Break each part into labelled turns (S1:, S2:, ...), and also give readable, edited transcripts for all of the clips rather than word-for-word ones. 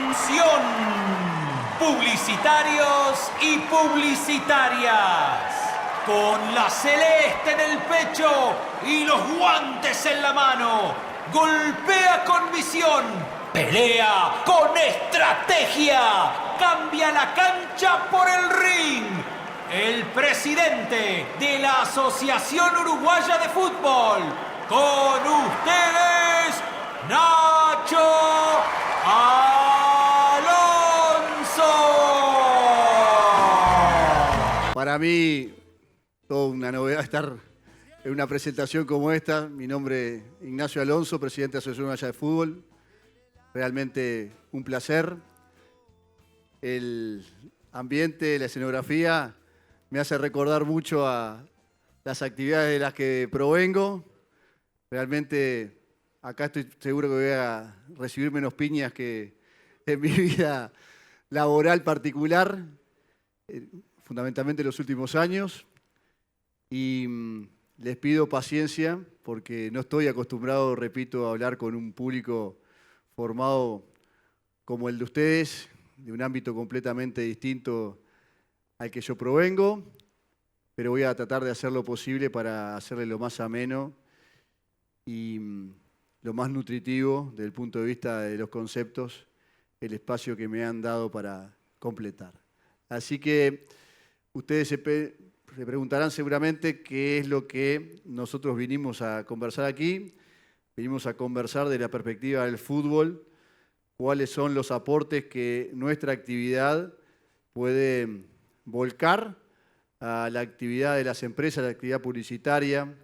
S1: Atención, publicitarios y publicitarias. Con la celeste en el pecho y los guantes en la mano, golpea con visión, pelea con estrategia, cambia la cancha por el ring. El presidente de la Asociación Uruguaya de Fútbol, con ustedes, Nacho Alonso.
S2: Para mí, toda una novedad estar en una presentación como esta. Mi nombre es Ignacio Alonso, presidente de la Asociación Uruguaya de Fútbol. Realmente un placer. El ambiente, la escenografía me hace recordar mucho a las actividades de las que provengo. Realmente acá estoy seguro que voy a recibir menos piñas que en mi vida laboral particular, fundamentalmente en los últimos años. Y les pido paciencia porque no estoy acostumbrado, repito, a hablar con un público formado como el de ustedes, de un ámbito completamente distinto al que yo provengo, pero voy a tratar de hacer lo posible para hacerle lo más ameno y lo más nutritivo desde el punto de vista de los conceptos, el espacio que me han dado para completar. Así que ustedes se preguntarán seguramente qué es lo que nosotros vinimos a conversar aquí. Venimos a conversar de la perspectiva del fútbol, cuáles son los aportes que nuestra actividad puede volcar a la actividad de las empresas, la actividad publicitaria,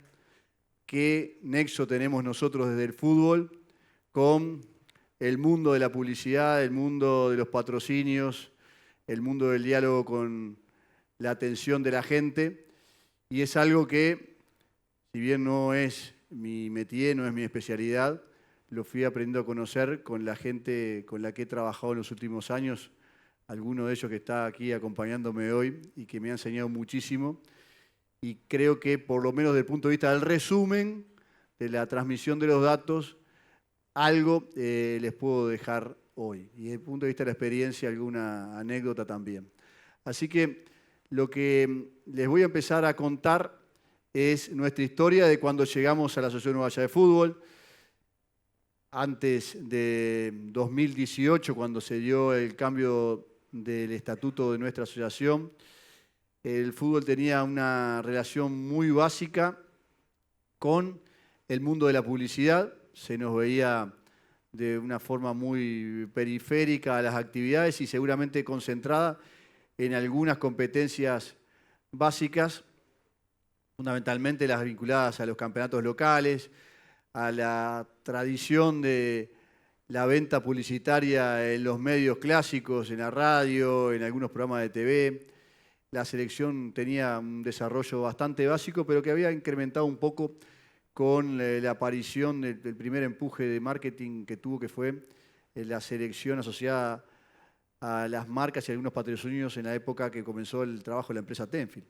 S2: qué nexo tenemos nosotros desde el fútbol con el mundo de la publicidad, el mundo de los patrocinios, el mundo del diálogo con la atención de la gente. Y es algo que, si bien no es mi métier, no es mi especialidad, lo fui aprendiendo a conocer con la gente con la que he trabajado en los últimos años, alguno de ellos que está aquí acompañándome hoy y que me ha enseñado muchísimo. Y creo que, por lo menos desde el punto de vista del resumen, de la transmisión de los datos, algo les puedo dejar hoy. Y desde el punto de vista de la experiencia, alguna anécdota también. Así que lo que les voy a empezar a contar es nuestra historia de cuando llegamos a la Asociación Uruguaya de Fútbol. Antes de 2018, cuando se dio el cambio del estatuto de nuestra asociación, el fútbol tenía una relación muy básica con el mundo de la publicidad. Se nos veía de una forma muy periférica a las actividades y seguramente concentrada en algunas competencias básicas, fundamentalmente las vinculadas a los campeonatos locales, a la tradición de la venta publicitaria en los medios clásicos, en la radio, en algunos programas de TV. La selección tenía un desarrollo bastante básico, pero que había incrementado un poco con la aparición del primer empuje de marketing que tuvo, que fue la selección asociada a las marcas y algunos patrocinios en la época que comenzó el trabajo de la empresa Tenfield.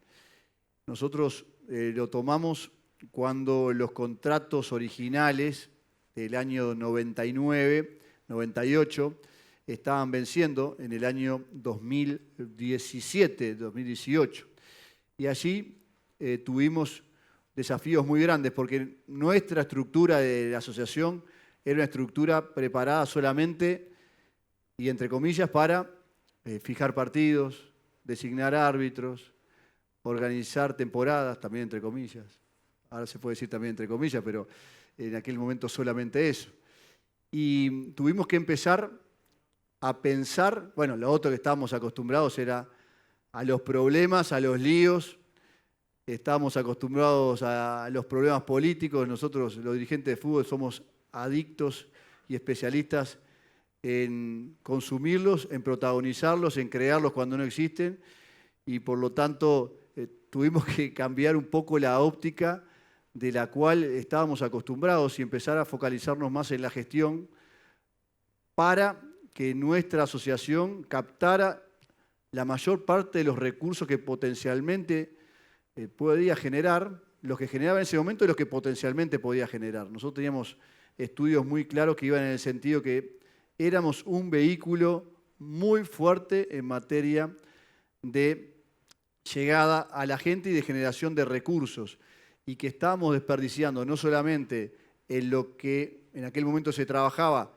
S2: Nosotros lo tomamos cuando los contratos originales del año 99, 98, estaban venciendo en el año 2017, 2018. Y allí tuvimos desafíos muy grandes porque nuestra estructura de la asociación era una estructura preparada solamente, y entre comillas, para fijar partidos, designar árbitros, organizar temporadas, también entre comillas. Ahora se puede decir también entre comillas, pero en aquel momento solamente eso. Y tuvimos que empezar a pensar, bueno, lo otro que estábamos acostumbrados era a los problemas, a los líos, estábamos acostumbrados a los problemas políticos. Nosotros, los dirigentes de fútbol, somos adictos y especialistas en consumirlos, en protagonizarlos, en crearlos cuando no existen, y por lo tanto tuvimos que cambiar un poco la óptica de la cual estábamos acostumbrados y empezar a focalizarnos más en la gestión para que nuestra asociación captara la mayor parte de los recursos que potencialmente podía generar, los que generaba en ese momento y los que potencialmente podía generar. Nosotros teníamos estudios muy claros que iban en el sentido que éramos un vehículo muy fuerte en materia de llegada a la gente y de generación de recursos, y que estábamos desperdiciando no solamente en lo que en aquel momento se trabajaba,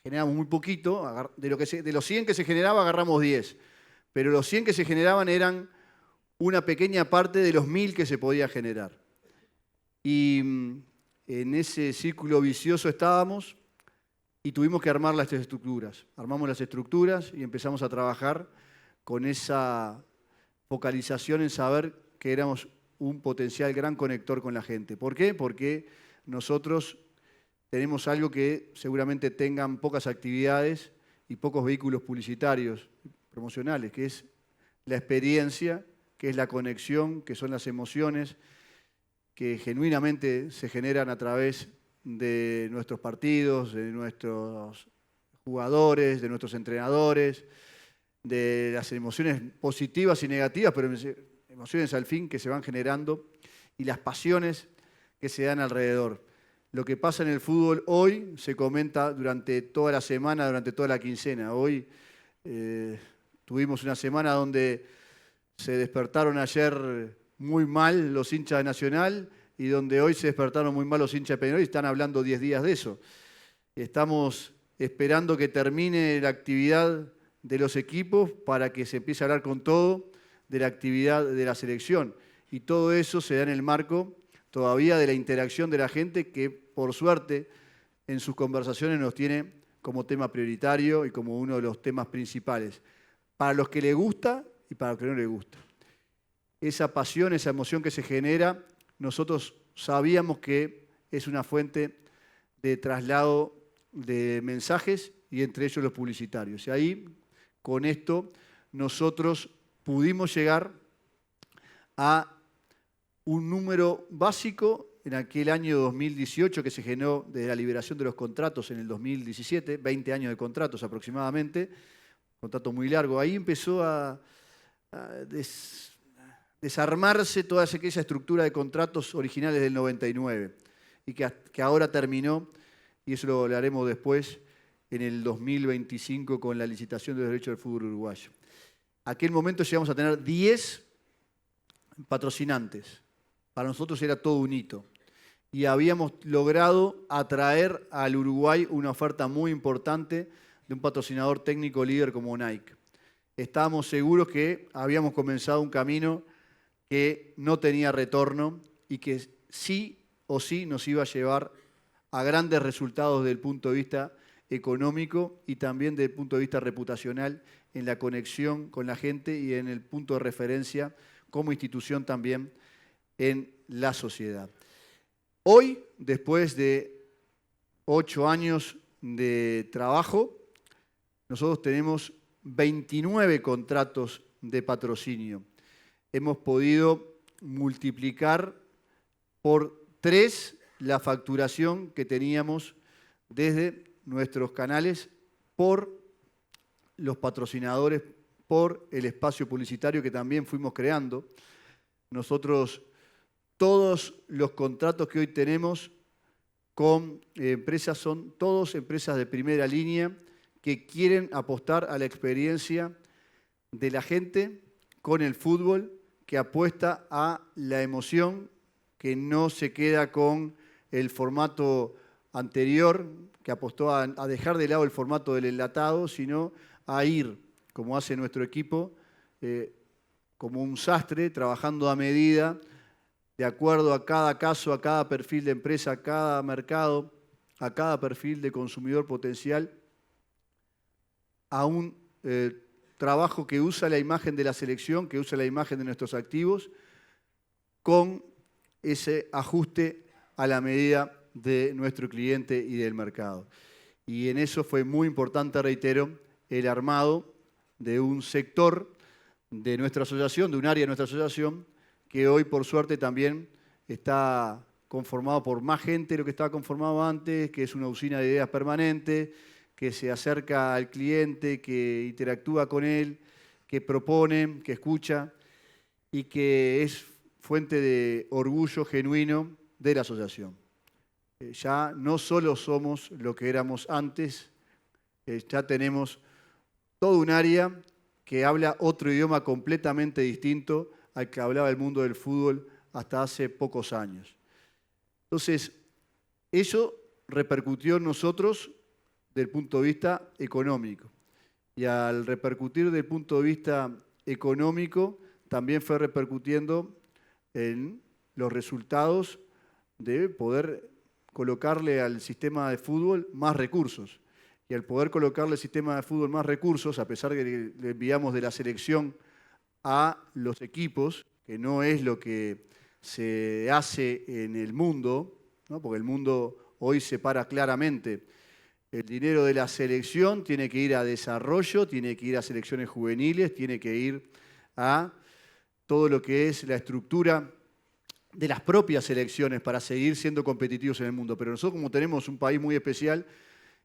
S2: generamos muy poquito, de los 100 que se generaba agarramos 10, pero los 100 que se generaban eran una pequeña parte de los 1000 que se podía generar. Y en ese círculo vicioso estábamos y tuvimos que armar las estructuras. Armamos las estructuras y empezamos a trabajar con esa focalización en saber que éramos un potencial gran conector con la gente. ¿Por qué? Porque nosotros tenemos algo que seguramente tengan pocas actividades y pocos vehículos publicitarios, promocionales, que es la experiencia, que es la conexión, que son las emociones que genuinamente se generan a través de nuestros partidos, de nuestros jugadores, de nuestros entrenadores, de las emociones positivas y negativas, pero emociones al fin que se van generando, y las pasiones que se dan alrededor. Lo que pasa en el fútbol hoy se comenta durante toda la semana, durante toda la quincena. Hoy tuvimos una semana donde se despertaron ayer muy mal los hinchas de Nacional y donde hoy se despertaron muy mal los hinchas de Peñarol y están hablando 10 días de eso. Estamos esperando que termine la actividad de los equipos para que se empiece a hablar con todo de la actividad de la selección. Y todo eso se da en el marco todavía de la interacción de la gente que, por suerte, en sus conversaciones nos tiene como tema prioritario y como uno de los temas principales. Para los que les gusta y para los que no les gusta. Esa pasión, esa emoción que se genera, nosotros sabíamos que es una fuente de traslado de mensajes y entre ellos los publicitarios. Y ahí, con esto, nosotros pudimos llegar a un número básico en aquel año 2018 que se generó desde la liberación de los contratos en el 2017, 20 años de contratos aproximadamente, contrato muy largo. Ahí empezó a desarmarse toda aquella estructura de contratos originales del 99 y que ahora terminó, y eso lo hablaremos después, en el 2025 con la licitación de los derechos del fútbol uruguayo. Aquel momento llegamos a tener 10 patrocinantes. Para nosotros era todo un hito. Y habíamos logrado atraer al Uruguay una oferta muy importante de un patrocinador técnico líder como Nike. Estábamos seguros que habíamos comenzado un camino que no tenía retorno y que sí o sí nos iba a llevar a grandes resultados desde el punto de vista económico y también desde el punto de vista reputacional en la conexión con la gente y en el punto de referencia como institución también en la sociedad. Hoy, después de 8 años de trabajo, nosotros tenemos 29 contratos de patrocinio. Hemos podido multiplicar por 3 la facturación que teníamos desde nuestros canales por los patrocinadores, por el espacio publicitario que también fuimos creando. Nosotros, todos los contratos que hoy tenemos con empresas son todos empresas de primera línea que quieren apostar a la experiencia de la gente con el fútbol, que apuesta a la emoción, que no se queda con el formato anterior, que apostó a dejar de lado el formato del enlatado, sino a ir, como hace nuestro equipo, como un sastre, trabajando a medida, de acuerdo a cada caso, a cada perfil de empresa, a cada mercado, a cada perfil de consumidor potencial, a un trabajo que usa la imagen de la selección, que usa la imagen de nuestros activos, con ese ajuste a la medida de nuestro cliente y del mercado. Y en eso fue muy importante, reitero, el armado de un sector de nuestra asociación, de un área de nuestra asociación, que hoy, por suerte, también está conformado por más gente de lo que estaba conformado antes, que es una usina de ideas permanente, que se acerca al cliente, que interactúa con él, que propone, que escucha y que es fuente de orgullo genuino de la asociación. Ya no solo somos lo que éramos antes, ya tenemos todo un área que habla otro idioma completamente distinto al que hablaba el mundo del fútbol hasta hace pocos años. Entonces, eso repercutió en nosotros desde el punto de vista económico. Y al repercutir desde el punto de vista económico, también fue repercutiendo en los resultados de poder colocarle al sistema de fútbol más recursos. Y al poder colocarle al sistema de fútbol más recursos, a pesar de que le enviamos de la selección a los equipos, que no es lo que se hace en el mundo, ¿no? Porque el mundo hoy separa claramente. El dinero de la selección tiene que ir a desarrollo, tiene que ir a selecciones juveniles, tiene que ir a todo lo que es la estructura de las propias selecciones para seguir siendo competitivos en el mundo. Pero nosotros, como tenemos un país muy especial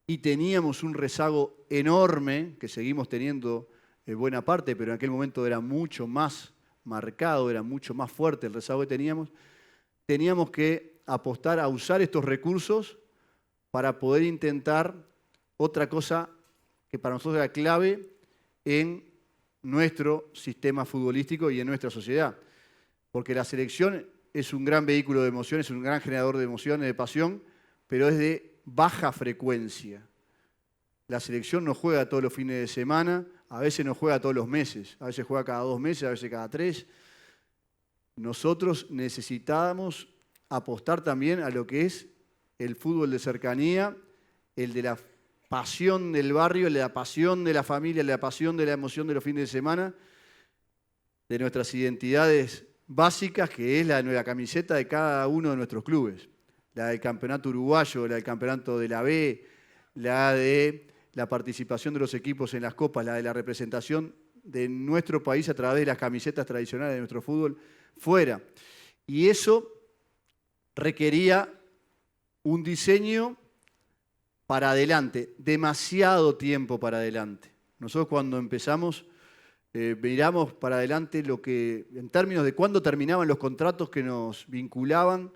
S2: y teníamos un rezago enorme, que seguimos teniendo en buena parte, pero en aquel momento era mucho más marcado, era mucho más fuerte el rezago que teníamos que apostar a usar estos recursos para poder intentar otra cosa que para nosotros era clave en nuestro sistema futbolístico y en nuestra sociedad. Porque la selección es un gran vehículo de emociones, es un gran generador de emociones, de pasión, pero es de baja frecuencia. La selección no juega todos los fines de semana, a veces no juega todos los meses, a veces juega cada 2 meses, a veces cada 3. Nosotros necesitábamos apostar también a lo que es el fútbol de cercanía, el de la pasión del barrio, el de la pasión de la familia, el de la pasión de la emoción de los fines de semana, de nuestras identidades básicas, que es la nueva camiseta de cada uno de nuestros clubes. La del campeonato uruguayo, la del campeonato de la B, la de la participación de los equipos en las copas, la de la representación de nuestro país a través de las camisetas tradicionales de nuestro fútbol fuera. Y eso requería un diseño para adelante, demasiado tiempo para adelante. Nosotros cuando empezamos miramos para adelante lo que, en términos de cuándo terminaban los contratos que nos vinculaban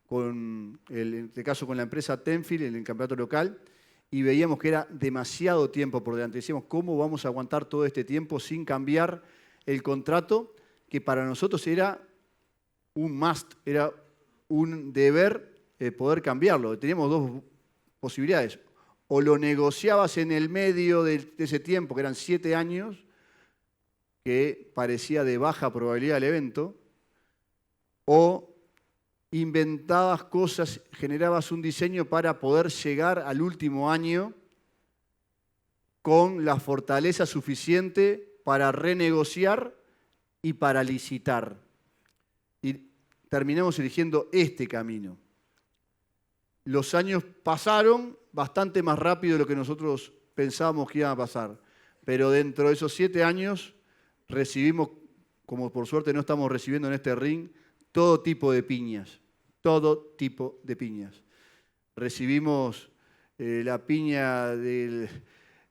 S2: con, en este caso con la empresa Tenfield en el campeonato local, y veíamos que era demasiado tiempo por delante. Decíamos, ¿cómo vamos a aguantar todo este tiempo sin cambiar el contrato? Que para nosotros era un must, era un deber poder cambiarlo. Teníamos 2 posibilidades. O lo negociabas en el medio de ese tiempo, que eran 7 años, que parecía de baja probabilidad el evento, o inventabas cosas, generabas un diseño para poder llegar al último año con la fortaleza suficiente para renegociar y para licitar. Y terminamos eligiendo este camino. Los años pasaron bastante más rápido de lo que nosotros pensábamos que iban a pasar, pero dentro de esos 7 años recibimos, como por suerte no estamos recibiendo en este ring, todo tipo de piñas, todo tipo de piñas. Recibimos la piña de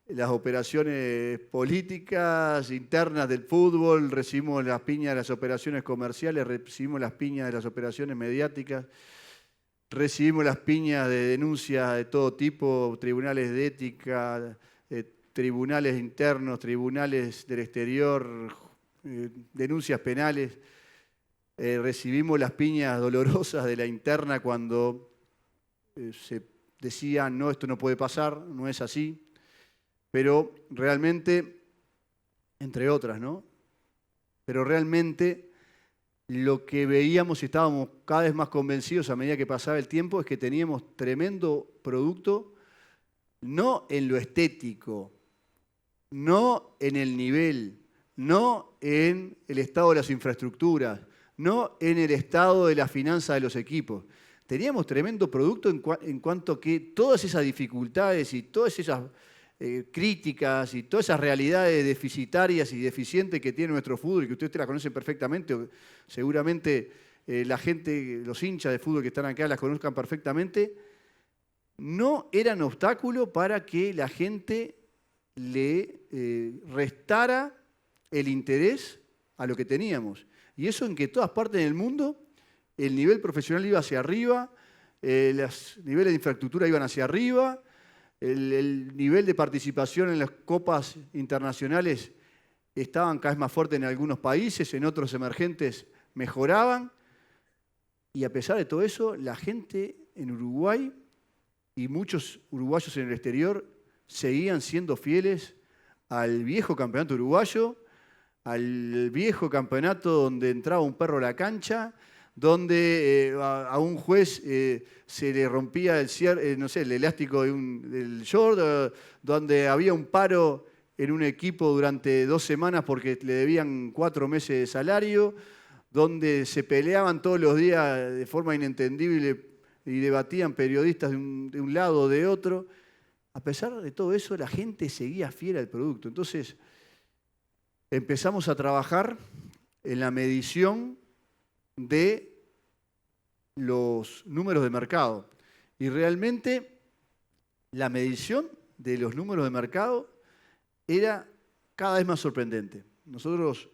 S2: las operaciones políticas internas del fútbol, recibimos las piñas de las operaciones comerciales, recibimos las piñas de las operaciones mediáticas, recibimos las piñas de denuncias de todo tipo, tribunales de ética, tribunales internos, tribunales del exterior, denuncias penales. Recibimos las piñas dolorosas de la interna cuando se decía, no, esto no puede pasar, no es así. Pero realmente, entre otras, ¿no? Pero realmente lo que veíamos y estábamos cada vez más convencidos a medida que pasaba el tiempo es que teníamos tremendo producto, no en lo estético, no en el nivel, no en el estado de las infraestructuras, no en el estado de las finanzas de los equipos. Teníamos tremendo producto en cuanto a que todas esas dificultades y todas esas críticas y todas esas realidades deficitarias y deficientes que tiene nuestro fútbol, y que ustedes las conocen perfectamente, seguramente la gente, los hinchas de fútbol que están acá las conozcan perfectamente, no eran obstáculo para que la gente le restara el interés a lo que teníamos. Y eso en que en todas partes del mundo el nivel profesional iba hacia arriba, los niveles de infraestructura iban hacia arriba, el nivel de participación en las copas internacionales estaban cada vez más fuertes en algunos países, en otros emergentes mejoraban. Y a pesar de todo eso, la gente en Uruguay y muchos uruguayos en el exterior seguían siendo fieles al viejo campeonato uruguayo, al viejo campeonato donde entraba un perro a la cancha, donde a un juez se le rompía el elástico del short, donde había un paro en un equipo durante 2 semanas porque le debían 4 meses de salario, donde se peleaban todos los días de forma inentendible y debatían periodistas de un lado o de otro. A pesar de todo eso, la gente seguía fiel al producto. Entonces, empezamos a trabajar en la medición de los números de mercado. Y realmente la medición de los números de mercado era cada vez más sorprendente. Nosotros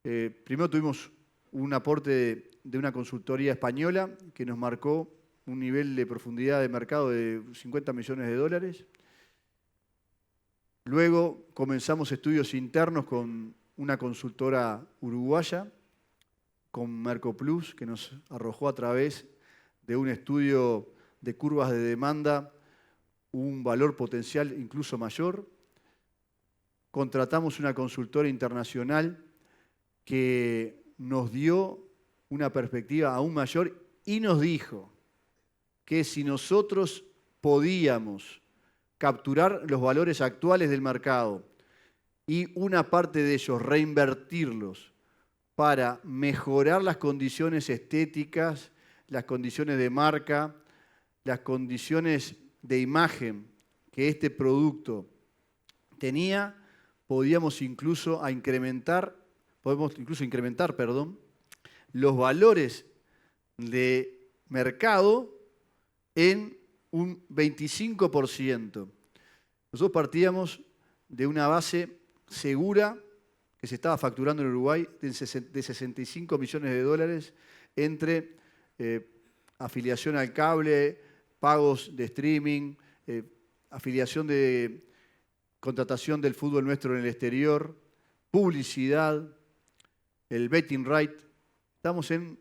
S2: primero tuvimos un aporte de una consultoría española que nos marcó un nivel de profundidad de mercado de 50 millones de dólares. Luego comenzamos estudios internos con una consultora uruguaya, con Mercoplus, que nos arrojó a través de un estudio de curvas de demanda un valor potencial incluso mayor. Contratamos una consultora internacional que nos dio una perspectiva aún mayor y nos dijo que si nosotros podíamos capturar los valores actuales del mercado y una parte de ellos reinvertirlos para mejorar las condiciones estéticas, las condiciones de marca, las condiciones de imagen que este producto tenía, podemos incluso incrementar los valores de mercado en un 25%. Nosotros partíamos de una base segura que se estaba facturando en Uruguay de 65 millones de dólares entre afiliación al cable, pagos de streaming, afiliación de contratación del fútbol nuestro en el exterior, publicidad, el betting right. Estamos en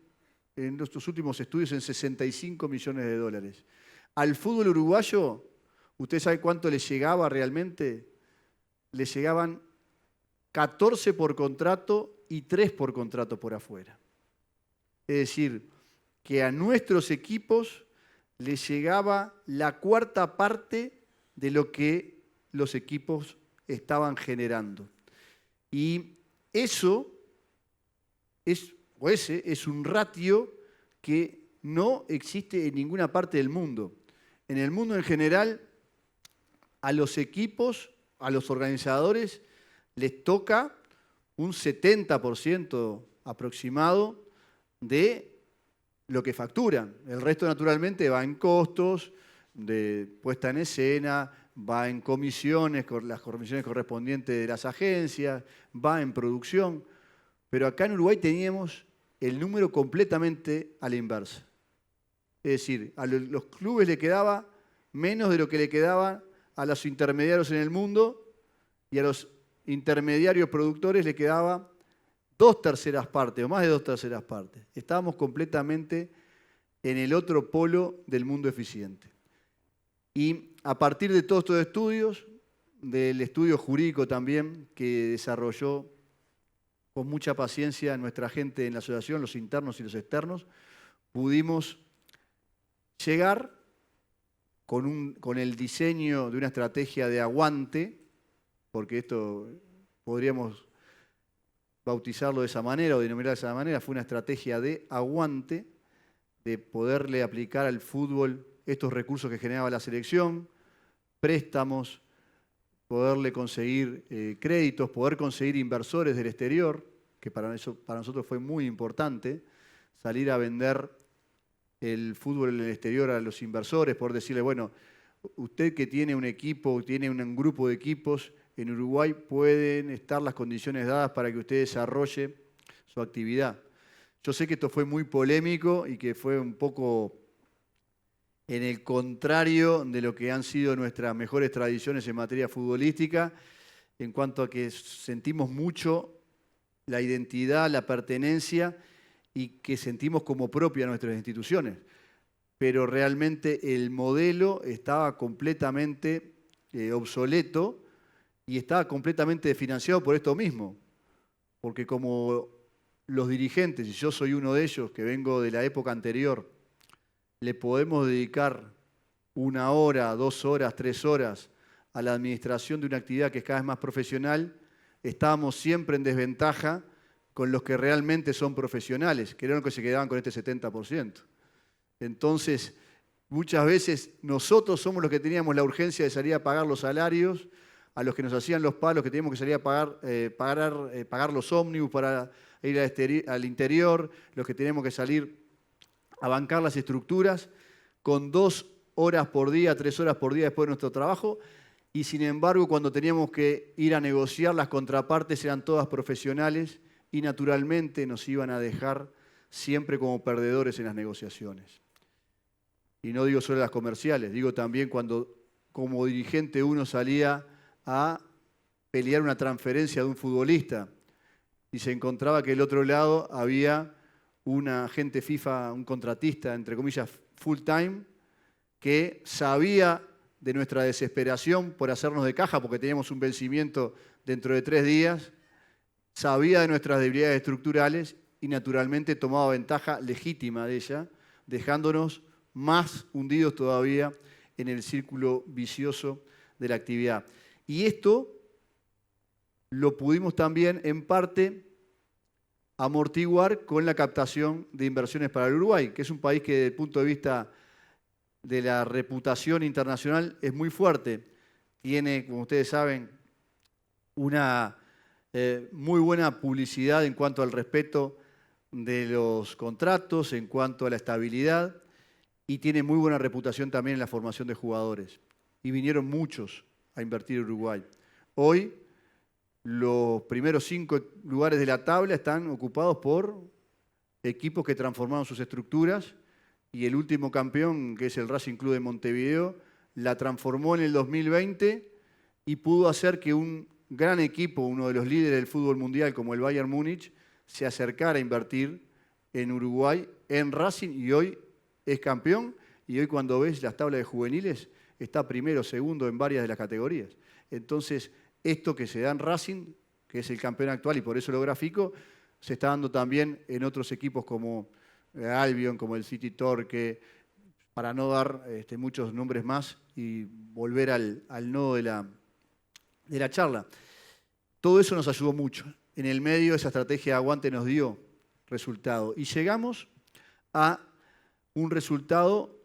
S2: nuestros últimos estudios en 65 millones de dólares. Al fútbol uruguayo, ¿usted sabe cuánto le llegaba realmente? Le llegaban 14 por contrato y 3 por contrato por afuera. Es decir, que a nuestros equipos les llegaba la 1/4 parte de lo que los equipos estaban generando. Y ese es un ratio que no existe en ninguna parte del mundo. En el mundo en general, a los equipos, a los organizadores, les toca un 70% aproximado de lo que facturan. El resto, naturalmente, va en costos de puesta en escena, va en comisiones, las comisiones correspondientes de las agencias, va en producción. Pero acá en Uruguay teníamos el número completamente a la inversa. Es decir, a los clubes le quedaba menos de lo que le quedaba a los intermediarios en el mundo y a los intermediarios productores le quedaba 2/3 partes o más de 2/3 partes. Estábamos completamente en el otro polo del mundo eficiente. Y a partir de todos estos estudios, del estudio jurídico también que desarrolló con mucha paciencia nuestra gente en la asociación, los internos y los externos, pudimos llegar con el diseño de una estrategia de aguante, porque esto podríamos bautizarlo de esa manera o denominarlo de esa manera, fue una estrategia de aguante, de poderle aplicar al fútbol estos recursos que generaba la selección, préstamos, poderle conseguir créditos, poder conseguir inversores del exterior, que para nosotros fue muy importante, salir a vender el fútbol en el exterior a los inversores, poder decirle, bueno, usted que tiene un equipo, tiene un grupo de equipos en Uruguay, pueden estar las condiciones dadas para que usted desarrolle su actividad. Yo sé que esto fue muy polémico y que fue un poco en el contrario de lo que han sido nuestras mejores tradiciones en materia futbolística, en cuanto a que sentimos mucho la identidad, la pertenencia y que sentimos como propia nuestras instituciones. Pero realmente el modelo estaba completamente obsoleto y estaba completamente financiado por esto mismo. Porque como los dirigentes, y yo soy uno de ellos que vengo de la época anterior, le podemos dedicar 1 hora, 2 horas, 3 horas a la administración de una actividad que es cada vez más profesional, estábamos siempre en desventaja con los que realmente son profesionales, que eran los que se quedaban con este 70%. Entonces, muchas veces nosotros somos los que teníamos la urgencia de salir a pagar los salarios, a los que nos hacían los palos, que teníamos que salir a pagar los ómnibus para ir al interior, los que teníamos que salir a bancar las estructuras, con 2 horas por día, 3 horas por día después de nuestro trabajo, y sin embargo, cuando teníamos que ir a negociar, las contrapartes eran todas profesionales y naturalmente nos iban a dejar siempre como perdedores en las negociaciones. Y no digo solo las comerciales, digo también cuando como dirigente uno salía a pelear una transferencia de un futbolista y se encontraba que del otro lado había un agente FIFA, un contratista, entre comillas, full time, que sabía de nuestra desesperación por hacernos de caja porque teníamos un vencimiento dentro de 3 días, sabía de nuestras debilidades estructurales y naturalmente tomaba ventaja legítima de ella, dejándonos más hundidos todavía en el círculo vicioso de la actividad. Y esto lo pudimos también en parte amortiguar con la captación de inversiones para el Uruguay, que es un país que desde el punto de vista de la reputación internacional es muy fuerte. Tiene, como ustedes saben, una muy buena publicidad en cuanto al respeto de los contratos, en cuanto a la estabilidad, y tiene muy buena reputación también en la formación de jugadores. Y vinieron muchos a invertir en Uruguay. Hoy, los primeros 5 lugares de la tabla están ocupados por equipos que transformaron sus estructuras, y el último campeón, que es el Racing Club de Montevideo, la transformó en el 2020 y pudo hacer que un gran equipo, uno de los líderes del fútbol mundial como el Bayern Múnich, se acercara a invertir en Uruguay, en Racing, y hoy es campeón. Y hoy cuando ves las tablas de juveniles, está primero, segundo en varias de las categorías. Entonces, esto que se da en Racing, que es el campeón actual y por eso lo grafico, se está dando también en otros equipos como Albion, como el City Torque, para no dar muchos nombres más y volver al nodo de la charla. Todo eso nos ayudó mucho. En el medio esa estrategia de aguante nos dio resultado. Y llegamos a un resultado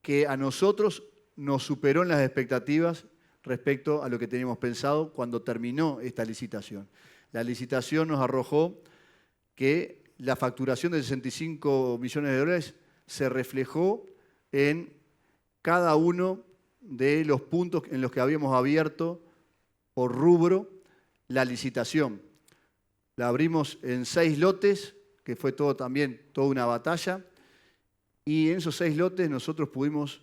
S2: que a nosotros nos superó en las expectativas respecto a lo que teníamos pensado cuando terminó esta licitación. La licitación nos arrojó que la facturación de 65 millones de dólares se reflejó en cada uno de los puntos en los que habíamos abierto por rubro la licitación. La abrimos en 6 lotes, que fue toda una batalla, y en esos 6 lotes nosotros pudimos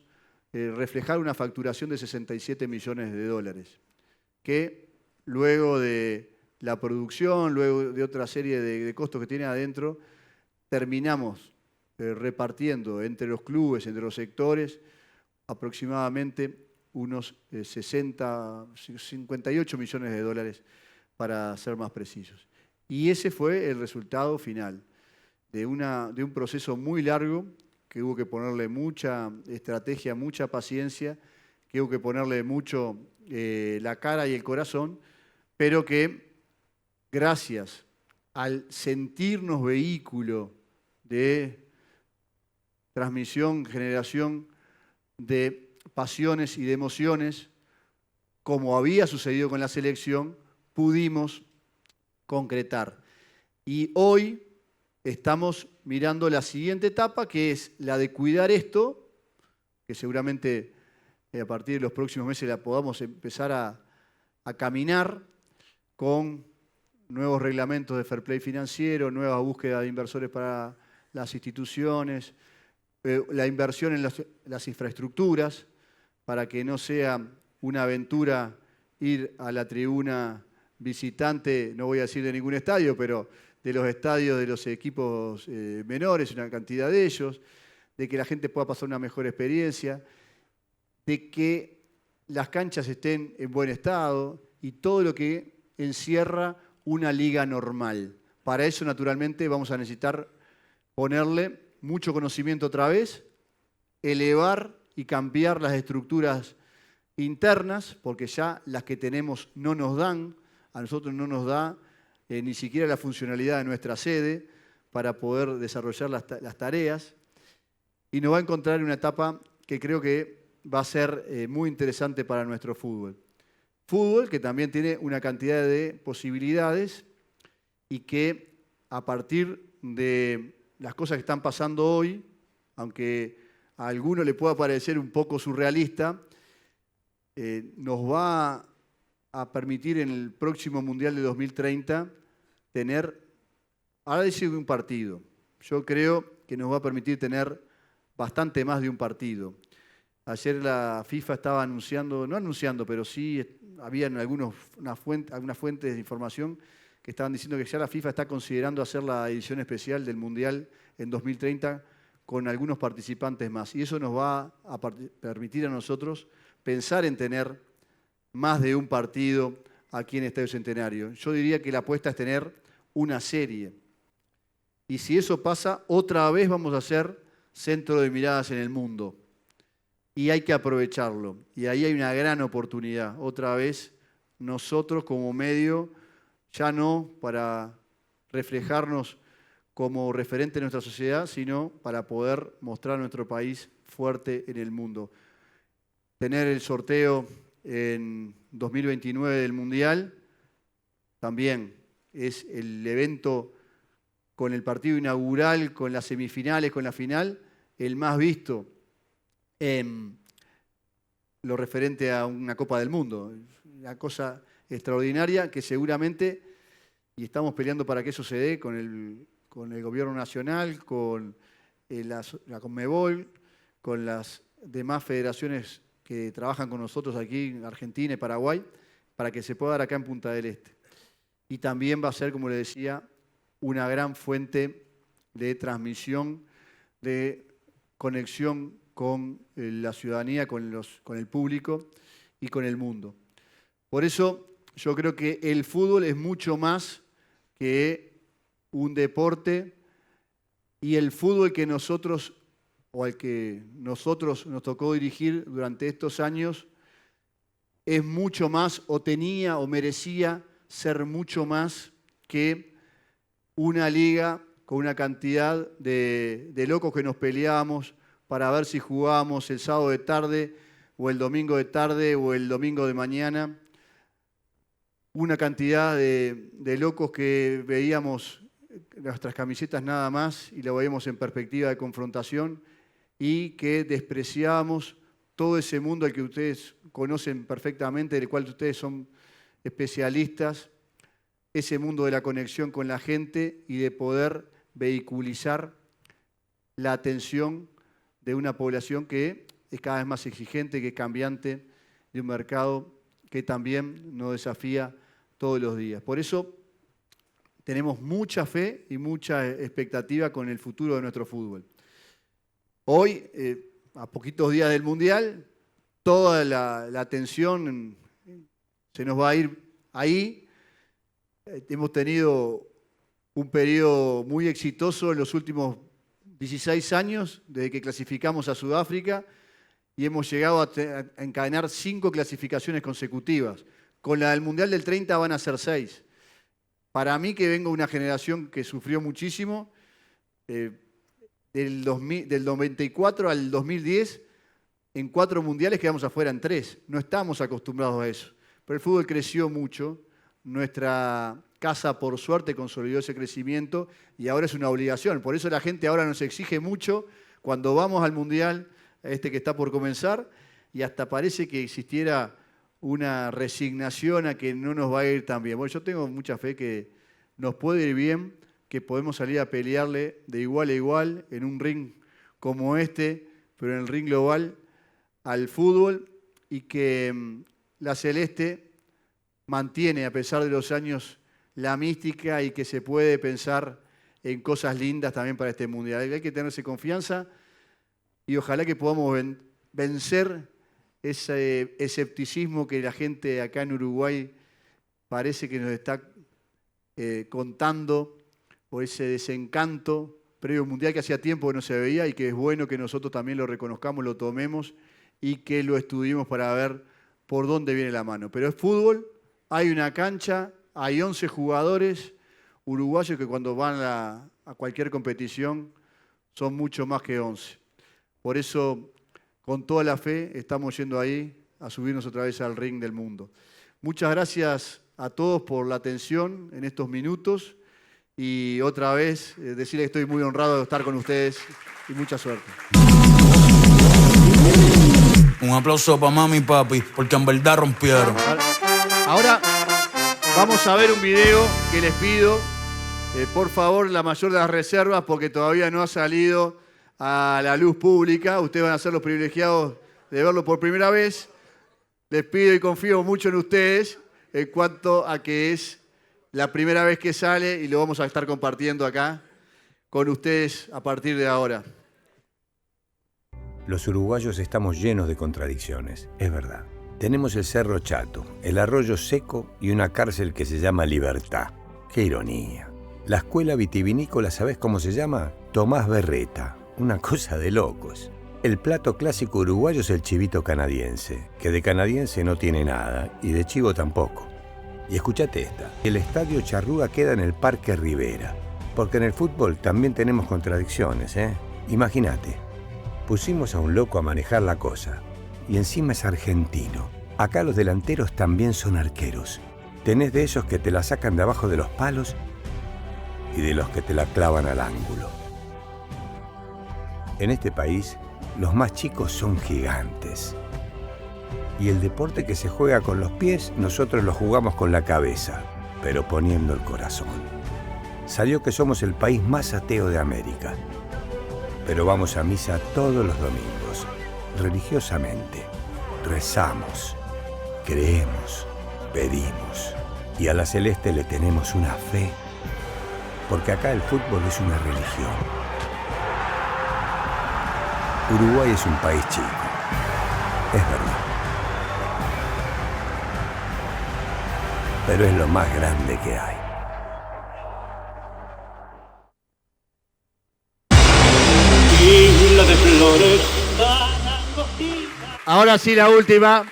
S2: reflejar una facturación de 67 millones de dólares, que luego de la producción, luego de otra serie de costos que tiene adentro, terminamos repartiendo entre los clubes, entre los sectores, aproximadamente unos 58 millones de dólares, para ser más precisos. Y ese fue el resultado final de un proceso muy largo, que hubo que ponerle mucha estrategia, mucha paciencia, que hubo que ponerle mucho la cara y el corazón, pero que gracias al sentirnos vehículo de transmisión, generación de pasiones y de emociones, como había sucedido con la selección, pudimos concretar. Y hoy estamos mirando la siguiente etapa, que es la de cuidar esto, que seguramente a partir de los próximos meses la podamos empezar a caminar con nuevos reglamentos de fair play financiero, nueva búsqueda de inversores para las instituciones, la inversión en las infraestructuras, para que no sea una aventura ir a la tribuna visitante, no voy a decir de ningún estadio, pero de los estadios de los equipos menores, una cantidad de ellos, de que la gente pueda pasar una mejor experiencia, de que las canchas estén en buen estado y todo lo que encierra una liga normal. Para eso, naturalmente, vamos a necesitar ponerle mucho conocimiento otra vez, elevar y cambiar las estructuras internas, porque ya las que tenemos no nos dan, a nosotros no nos da ni siquiera la funcionalidad de nuestra sede para poder desarrollar las tareas, y nos va a encontrar en una etapa que creo que va a ser muy interesante para nuestro fútbol. Fútbol que también tiene una cantidad de posibilidades y que a partir de las cosas que están pasando hoy, aunque a alguno le pueda parecer un poco surrealista, nos va a permitir en el próximo Mundial de 2030 tener, ahora decir un partido, yo creo que nos va a permitir tener bastante más de un partido. Ayer la FIFA estaba anunciando, no anunciando, pero sí habían algunas fuentes de información que estaban diciendo que ya la FIFA está considerando hacer la edición especial del Mundial en 2030 con algunos participantes más. Y eso nos va a permitir a nosotros pensar en tener más de un partido aquí en Estadio Centenario. Yo diría que la apuesta es tener una serie. Y si eso pasa, otra vez vamos a ser centro de miradas en el mundo. Y hay que aprovecharlo. Y ahí hay una gran oportunidad. Otra vez, nosotros como medio, ya no para reflejarnos como referente de nuestra sociedad, sino para poder mostrar a nuestro país fuerte en el mundo. Tener el sorteo en 2029 del Mundial también es el evento con el partido inaugural, con las semifinales, con la final, el más visto en lo referente a una Copa del Mundo. Una cosa extraordinaria que seguramente, y estamos peleando para que eso se dé con el gobierno nacional, con la Conmebol, con las demás federaciones que trabajan con nosotros aquí en Argentina y Paraguay, para que se pueda dar acá en Punta del Este. Y también va a ser, como les decía, una gran fuente de transmisión, de conexión con la ciudadanía, con el público y con el mundo. Por eso yo creo que el fútbol es mucho más que un deporte, y el fútbol que nosotros, o al que nosotros nos tocó dirigir durante estos años, es mucho más, o tenía o merecía ser mucho más que una liga con una cantidad de locos que nos peleábamos para ver si jugábamos el sábado de tarde o el domingo de tarde o el domingo de mañana. Una cantidad de locos que veíamos nuestras camisetas nada más y lo veíamos en perspectiva de confrontación, y que despreciábamos todo ese mundo al que ustedes conocen perfectamente, del cual ustedes son especialistas, ese mundo de la conexión con la gente y de poder vehiculizar la atención de una población que es cada vez más exigente, que es cambiante, de un mercado que también nos desafía todos los días. Por eso tenemos mucha fe y mucha expectativa con el futuro de nuestro fútbol. Hoy, a poquitos días del Mundial, toda la atención se nos va a ir ahí. Hemos tenido un periodo muy exitoso en los últimos 16 años, desde que clasificamos a Sudáfrica, y hemos llegado a encadenar 5 clasificaciones consecutivas. Con la del Mundial del 30 van a ser 6. Para mí, que vengo de una generación que sufrió muchísimo, del 94 al 2010, en 4 mundiales quedamos afuera en 3. No estamos acostumbrados a eso. Pero el fútbol creció mucho. Nuestra casa, por suerte, consolidó ese crecimiento y ahora es una obligación. Por eso la gente ahora nos exige mucho cuando vamos al Mundial, que está por comenzar, y hasta parece que existiera una resignación a que no nos va a ir tan bien. Bueno, yo tengo mucha fe que nos puede ir bien, que podemos salir a pelearle de igual a igual en un ring como este, pero en el ring global, al fútbol, y que la Celeste mantiene, a pesar de los años, la mística y que se puede pensar en cosas lindas también para este Mundial. Hay que tenerse confianza y ojalá que podamos vencer ese escepticismo que la gente acá en Uruguay parece que nos está contando, o ese desencanto previo mundial que hacía tiempo que no se veía y que es bueno que nosotros también lo reconozcamos, lo tomemos y que lo estudiemos para ver por dónde viene la mano. Pero es fútbol, hay una cancha, hay 11 jugadores uruguayos que cuando van a cualquier competición son mucho más que 11. Por eso, con toda la fe, estamos yendo ahí a subirnos otra vez al ring del mundo. Muchas gracias a todos por la atención en estos minutos y otra vez decirles que estoy muy honrado de estar con ustedes y mucha suerte.
S3: Un aplauso para mami y papi, porque en verdad rompieron.
S2: Ahora vamos a ver un video que les pido, por favor, la mayor de las reservas, porque todavía no ha salido a la luz pública. Ustedes van a ser los privilegiados de verlo por primera vez. Les pido y confío mucho en ustedes en cuanto a que es la primera vez que sale y lo vamos a estar compartiendo acá con ustedes a partir de ahora.
S4: Los uruguayos estamos llenos de contradicciones, es verdad. Tenemos el Cerro Chato, el arroyo seco y una cárcel que se llama Libertad. ¡Qué ironía! La escuela vitivinícola, ¿sabés cómo se llama? Tomás Berreta. Una cosa de locos. El plato clásico uruguayo es el chivito canadiense, que de canadiense no tiene nada y de chivo tampoco. Y escúchate esta, el estadio Charrúa queda en el Parque Rivera, porque en el fútbol también tenemos contradicciones, ¿eh? Imagínate, pusimos a un loco a manejar la cosa, y encima es argentino. Acá los delanteros también son arqueros. Tenés de esos que te la sacan de abajo de los palos y de los que te la clavan al ángulo. En este país, los más chicos son gigantes. Y el deporte que se juega con los pies, nosotros lo jugamos con la cabeza, pero poniendo el corazón. Salió que somos el país más ateo de América. Pero vamos a misa todos los domingos, religiosamente. Rezamos, creemos, pedimos. Y a la Celeste le tenemos una fe, porque acá el fútbol es una religión. Uruguay es un país chico, es verdad. Pero es lo más grande que hay.
S5: Isla de flores,
S2: Ahora sí, la última.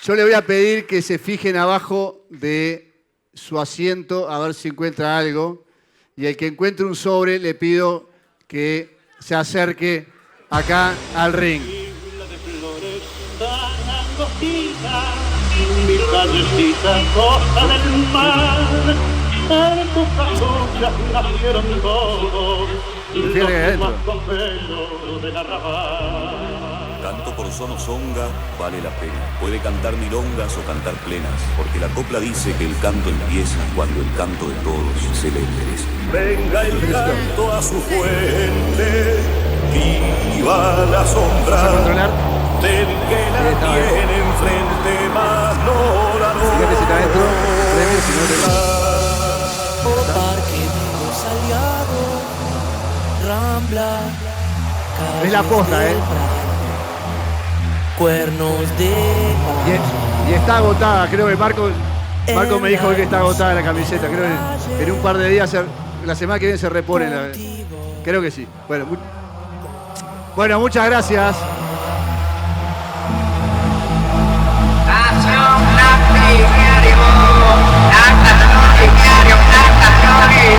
S2: Yo le voy a pedir que se fijen abajo de su asiento a ver si encuentra algo. Y el que encuentre un sobre, le pido que se acerque acá al ring.
S5: isla de flores, tan angostina, mi callecita, costa del mar, en tus casuchas nacieron todos, los
S2: Fíjate que adentro.
S5: más bellos del arrabal.
S6: Canto por son o songa vale la pena. Puede cantar milongas o cantar plenas, porque la copla dice que el canto empieza cuando el canto de todos se le endereza.
S5: Venga el canto a su fuente, viva la
S2: ¿Vas a
S5: sombra
S2: controlar?
S5: del que la
S2: está bien.
S5: tiene enfrente, mas no la
S2: Fíjate si está adentro. Premio, si no te
S7: Parque de los Aliados, Rambla,
S2: Es la posta,
S7: Calles del Prado, Cuernos de
S2: Y está agotada, creo que Marco me dijo hoy que está agotada la camiseta. Creo que en un par de días, la semana que viene se repone. Creo que sí. Bueno, muchas gracias.